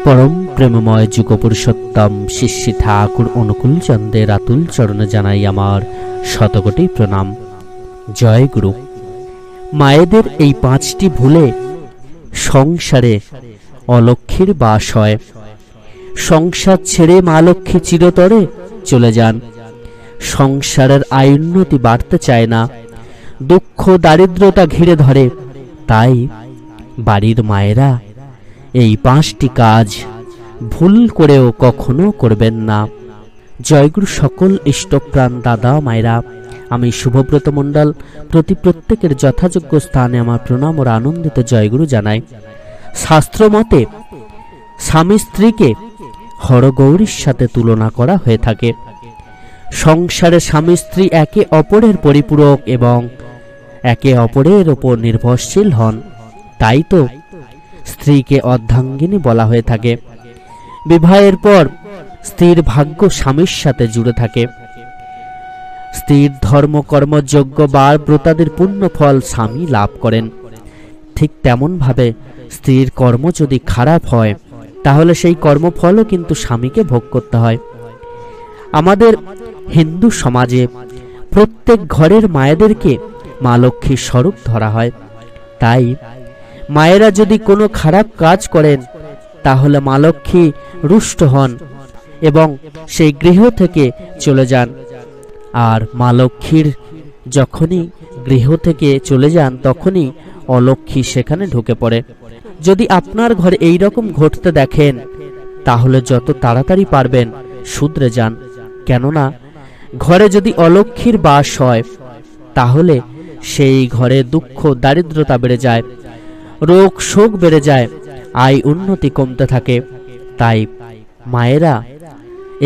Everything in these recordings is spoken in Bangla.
परम प्रेममय जुग पुरुषोत्तम शिष्य ठाकुर अनुकूल चंद्रेर आतुल चरणे जानाई आमार शतकोटी प्रणाम। जय गुरु। मायेदेर এই পাঁচটি ভুলে সংসারে অলক্ষীর বাস হয়। সংসার ছেড়ে মা লক্ষ্মী চিরতরে চলে যান। সংসারের আয়োন্নতি বাড়তে চায় না, দুঃখ দারিদ্রতা ঘিরে ধরে। তাই বাড়ির মায়েরা এই পাঁচটি কাজ ভুল করেও কখনো করবেন না। জয়গুরু সকল ইষ্টপ্রাণ দাদা মায়েরা, আমি শুভব্রত মণ্ডল প্রত্যেকের যথাযোগ্য স্থানে আমার প্রণাম ও আনন্দিত জয়গুরু জানাই। শাস্ত্র মতে স্বামী স্ত্রীকে হরগৌরীর সাথে তুলনা করা হয়ে থাকে। সংসারে স্বামী স্ত্রী একে অপরের পরিপূরক এবং একে অপরের উপর নির্ভরশীল হন। তাই তো স্ত্রীকে অর্ধাঙ্গিনী বলা হয়ে থাকে। বিবাহের পর স্ত্রীর ভাগ্য স্বামীর সাথে জুড়ে থাকে। স্ত্রীর ধর্ম কর্ম যজ্ঞ বা ব্রতাদের পূর্ণ ফল স্বামী লাভ করেন। ঠিক তেমন ভাবে স্ত্রীর কর্ম যদি খারাপ হয় তাহলে সেই কর্মফলও কিন্তু স্বামীকে ভোগ করতে হয়। আমাদের হিন্দু সমাজে প্রত্যেক ঘরের মায়েদেরকে মা লক্ষ্মীর স্বরূপ ধরা হয়। তাই মায়েরা যদি কোনো খারাপ কাজ করেন তাহলে মা লক্ষ্মী রুষ্ট হন এবং সেই গৃহ থেকে চলে যান। আর মা লক্ষ্মীর যখনই গৃহ থেকে চলে যান তখনই অলক্ষ্মী সেখানে ঢুকে পড়ে। যদি আপনার ঘরে এই রকম ঘটতে দেখেন তাহলে যত তাড়াতাড়ি পারবেন শুধরে যান। কেননা ঘরে যদি অলক্ষ্মীর বাস হয় তাহলে সেই ঘরে দুঃখ দারিদ্রতা বেড়ে যায়, রোগ শোক বেড়ে যায়, আয় উন্নতি কমতে থাকে। তাই মায়েরা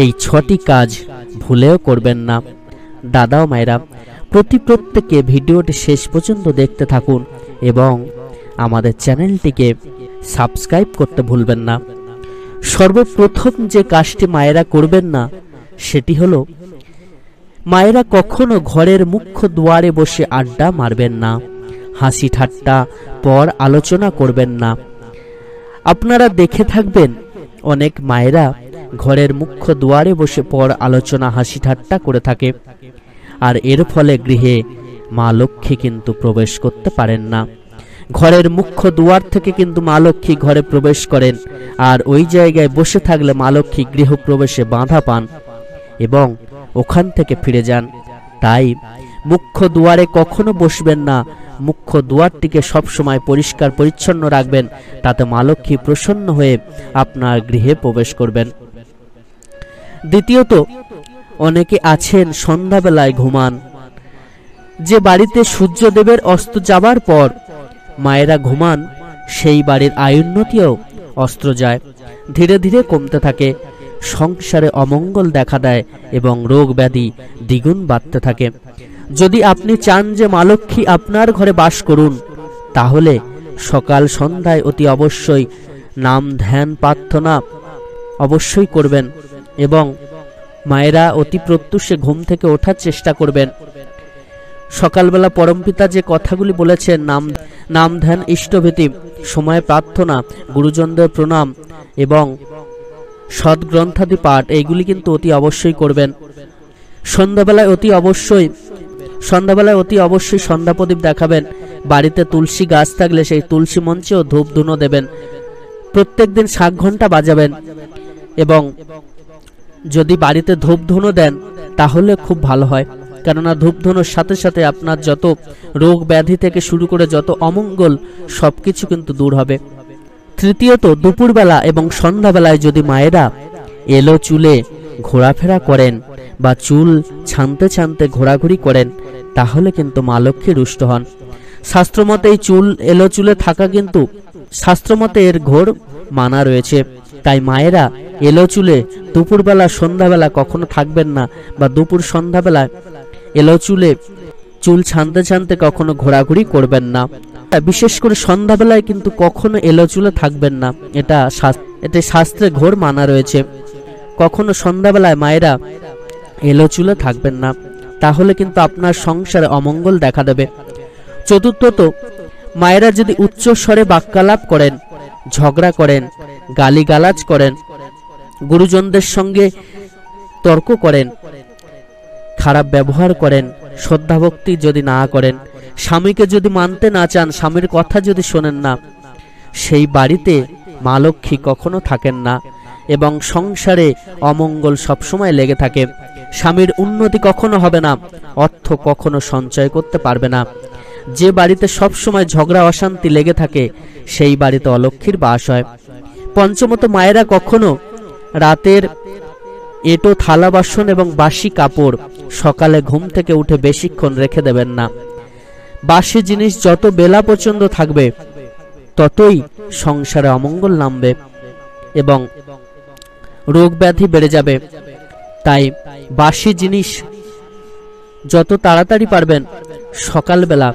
এই 6টি কাজ ভুলেও করবেন না। দাদা ও মায়েরা, প্রত্যেকে ভিডিওটি শেষ পর্যন্ত দেখতে থাকুন এবং আমাদের চ্যানেলটিকে সাবস্ক্রাইব করতে ভুলবেন না। সর্বপ্রথম যে কাজটি মায়েরা করবেন না সেটি হলো মায়েরা কখনো ঘরের মুখ্য দুয়ারে বসে আড্ডা মারবেন না, হাসি ঠাট্টা পর আলোচনা করবেন না। আপনারা দেখে থাকবেন অনেক মায়েরা ঘরের মুখ্য দুয়ারে বসে পর আলোচনা হাসি ঠাট্টা করে থাকে, আর এর ফলে গৃহে মা লক্ষ্মী কিন্তু প্রবেশ করতে পারেন না। ঘরের মুখ্য দুয়ার থেকে কিন্তু মা লক্ষ্মী ঘরে প্রবেশ করেন, আর ওই জায়গায় বসে থাকলে মা লক্ষ্মী গৃহ প্রবেশে বাধা পান এবং ওখান থেকে ফিরে যান। তাই মুখ্য দুয়ারে কখনো বসবেন না। মুখ্য দুয়ারটিকে সবসময় পরিষ্কার পরিচ্ছন্ন রাখবেন, তাতে মা লক্ষ্মী প্রসন্ন হয়ে আপনার গৃহে প্রবেশ করবেন। দ্বিতীয়ত, অনেকে আছেন সন্ধ্যাবেলায় ঘুমান। যে বাড়িতে সূর্যদেবের অস্ত যাবার পর মায়েরা ঘুমান সেই বাড়ির আয়োন্নতিও অস্ত যায়, ধীরে ধীরে কমতে থাকে, সংসারে অমঙ্গল দেখা দেয় এবং রোগ ব্যাধি দ্বিগুণ বাড়তে থাকে। যদি আপনি চান যে মা লক্ষ্মী আপনার ঘরে বাস করুন তাহলে সকাল সন্ধ্যায় অতি অবশ্যই নাম ধ্যান প্রার্থনা অবশ্যই করবেন এবং মায়েরা অতি প্রত্যুষে ঘুম থেকে ওঠার চেষ্টা করবেন। সকালবেলা পরমপিতা যে কথাগুলি বলেছেন, নাম ধ্যান ইষ্টভীতি, সময় প্রার্থনা, গুরুজনদের প্রণাম এবং সদ্গ্রন্থাদি পাঠ, এইগুলি কিন্তু অতি অবশ্যই করবেন। সন্ধ্যাবেলায় অতি অবশ্যই সন্ধ্যা প্রদীপ দেখাবেন। বাড়িতে তুলসী গাছ থাকলে সেই তুলসী মঞ্চেও ধূপ ধুনো দেবেন। প্রত্যেক দিন 7 ঘন্টা বাজাবেন এবং যদি বাড়িতে ধূপ ধুনো দেন তাহলে খুব ভালো হয়, কেননা ধূপ ধুনোর সাথে সাথে আপনার যত রোগ ব্যাধি থেকে শুরু করে যত অমঙ্গল সবকিছু কিন্তু দূর হবে। তৃতীয়ত, দুপুরবেলা এবং সন্ধ্যাবেলায় যদি মায়েরা এলো চুলে ঘোরাফেরা করেন বা চুল ছানতে ঘোরাঘুরি করেন তাহলে কিন্তু মা লক্ষ্মী রুষ্ট হন। শাস্ত্রমতে এই চুল এলো চুলে থাকা কিন্তু শাস্ত্রমতে এর ঘোর মানা রয়েছে। তাই মায়েরা এলো চুলে দুপুরবেলা সন্ধ্যাবেলা কখনো থাকবেন না, বা দুপুর সন্ধ্যাবেলায় এলো চুলে চুল ছানতে কখনো ঘোরাঘুরি করবেন না। বিশেষ করে সন্ধ্যাবেলায় কিন্তু কখনো এলো চুলে থাকবেন না, এটা শাস্ত্রে ঘোর মানা রয়েছে। কখনো সন্ধ্যাবেলায় মায়েরা এলো চুলে থাকবেন না, তাহলে কিন্তু আপনার সংসারে অমঙ্গল দেখা দেবে। চতুর্থত, মায়েরা যদি উচ্চ স্বরে বাক্যালাপ করেন ঝগড়া করেন, গালিগালাজ করেন, গুরুজনদের সঙ্গে তর্ক করেন, খারাপ ব্যবহার করেন, শ্রদ্ধা ভক্তি যদি না করেন, স্বামীকে যদি মানতে না চান, স্বামীর কথা যদি শোনেন না, সেই বাড়িতে মা লক্ষ্মী কখনো থাকেন না এবং সংসারে অমঙ্গল সবসময় লেগে থাকে। স্বামীর উন্নতি কখনো হবে না, অর্থ কখনো সঞ্চয় করতে পারবে না। যে বাড়িতে সবসময় ঝগড়া অশান্তি লেগে থাকে সেই বাড়িতে অলক্ষ্মীর বাস হয়। পঞ্চমত, মায়েরা কখনো রাতের এঁটো থালা বাসন এবং বাসি কাপড় সকালে ঘুম থেকে উঠে বেশিক্ষণ রেখে দেবেন না। বাসি জিনিস যত বেলা পর্যন্ত থাকবে ততই সংসারে অমঙ্গল নামবে এবং রোগ ব্যাধি বেড়ে যাবে। তাই বাসি জিনিস যত তাড়াতাড়ি পারবেন সকালবেলা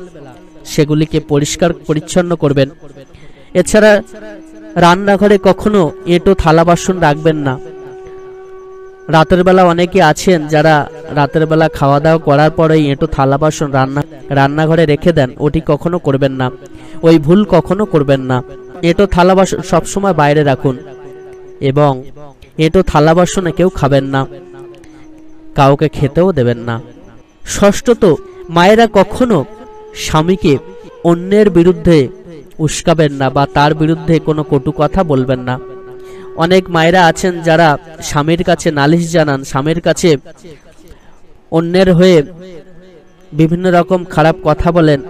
সেগুলিকে পরিষ্কার পরিচ্ছন্ন করবেন। এছাড়া রান্নাঘরে কখনো এঁটো থালা বাসন রাখবেন না। রাতের বেলা অনেকে আছেন যারা রাতের বেলা খাওয়া দাওয়া করার পরে এঁটো থালা বাসন রান্নাঘরে রেখে দেন, ওটি কখনো করবেন না, ওই ভুল কখনো করবেন না। এঁটো থালা বাসন সবসময় বাইরে রাখুন এবং এঁটো থালা বাসনে কেউ খাবেন না, কাউকে খেতেও দেবেন না। ষষ্ঠত, মায়েরা কখনো স্বামীকে অন্যের বিরুদ্ধে উস্কাবেন না বা তার বিরুদ্ধে কোনো কটু কথা বলবেন না। অনেক মায়েরা আছেন যারা স্বামীর কাছে নালিশ জানান, স্বামীর কাছে অন্যের হয়ে বিভিন্ন রকম খারাপ কথা বলেন।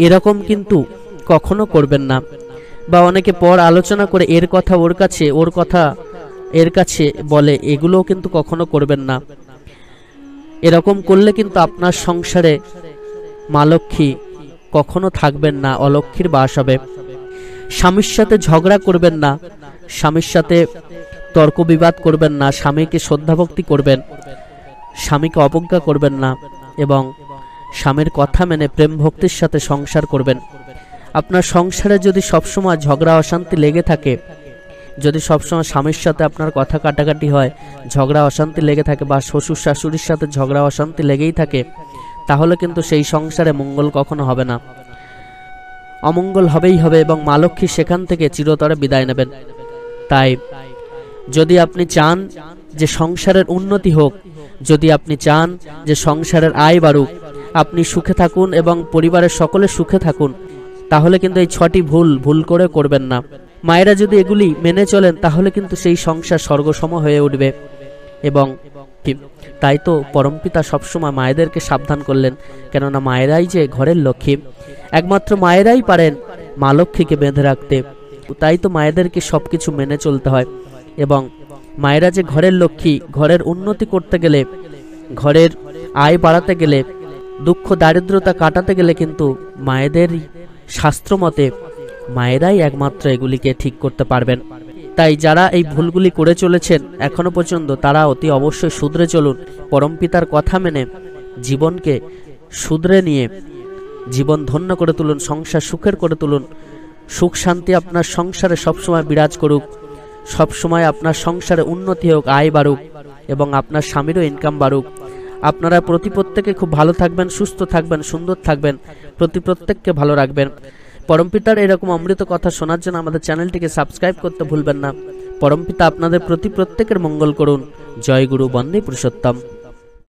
এরকম কিন্তু কখনো করবেন না। বা অনেকে পর আলোচনা করে এর কথা ওর কাছে, ওর কথা এর কাছে বলে, এগুলোও কিন্তু কখনো করবেন না। এরকম করলে কিন্তু আপনার সংসারে মা লক্ষ্মী কখনো থাকবেন না, অলক্ষ্মীর বাস হবে। স্বামীর সাথে ঝগড়া করবেন না, স্বামীর সাথে তর্ক বিবাদ করবেন না, স্বামীকে শ্রদ্ধা ভক্তি করবেন, স্বামীকে অবজ্ঞা করবেন না এবং স্বামীর কথা মেনে প্রেম ভক্তির সাথে সংসার করবেন। আপনার সংসারে যদি সবসময় ঝগড়া অশান্তি লেগে থাকে, যদি সবসময় স্বামীর সাথে আপনার কথা কাটাকাটি হয়, ঝগড়া অশান্তি লেগে থাকে বা শ্বশুর শাশুড়ির সাথে ঝগড়া অশান্তি লেগেই থাকে, তাহলে কিন্তু সেই সংসারে মঙ্গল কখনো হবে না, অমঙ্গল হবেই হবে এবং মা লক্ষ্মী সেখান থেকে চিরতরে বিদায় নেবেন। তাই যদি আপনি চান যে সংসারের উন্নতি হোক, যদি আপনি চান যে সংসারের আয় বাড়ুক, আপনি সুখে থাকুন এবং পরিবারের সকলে সুখে থাকুন, তাহলে কিন্তু এই 6টি ভুল করে করবেন না। মায়েরা যদি এগুলি মেনে চলেন তাহলে কিন্তু সেই সংসার স্বর্গসম হয়ে উঠবে। এবং তাই তো পরমপিতা সবসময় মায়েদেরকে সাবধান করলেন, কেননা মায়েরাই যে ঘরের লক্ষ্মী, একমাত্র মায়েরাই পারেন মা লক্ষ্মীকে বেঁধে রাখতে। তাই তো মায়েদেরকে সবকিছু মেনে চলতে হয়। এবং মায়েরা যে ঘরের লক্ষ্মী, ঘরের উন্নতি করতে গেলে, ঘরের আয় বাড়াতে গেলে, দুঃখ দারিদ্রতা কাটাতে গেলে কিন্তু মায়েদের শাস্ত্র মতে মায়েরাই একমাত্র এগুলিকে ঠিক করতে পারবেন। তাই যারা এই ভুলগুলি করে চলেছেন এখনো পর্যন্ত, তারা অতি অবশ্যই শুধরে চলুন, পরমপিতার কথা মেনে জীবনকে শুধরে নিয়ে জীবন ধন্য করে তুলুন, সংসার সুখের করে তুলুন। সুখ শান্তি আপনার সংসারে সবসময় বিরাজ করুক, সবসময় আপনার সংসারে উন্নতি হোক, আয় বাড়ুক এবং আপনার স্বামীরও ইনকাম বাড়ুক। আপনারা প্রত্যেকে খুব ভালো থাকবেন, সুস্থ থাকবেন, সুন্দর থাকবেন, প্রত্যেককে ভালো রাখবেন। পরমপিতার এরকম অমৃত কথা শোনার জন্য আমাদের চ্যানেলটিকে সাবস্ক্রাইব করতে ভুলবেন না। পরমপিতা আপনাদের প্রত্যেকের মঙ্গল করুন। জয় গুরু, বন্দে পুরুষোত্তম।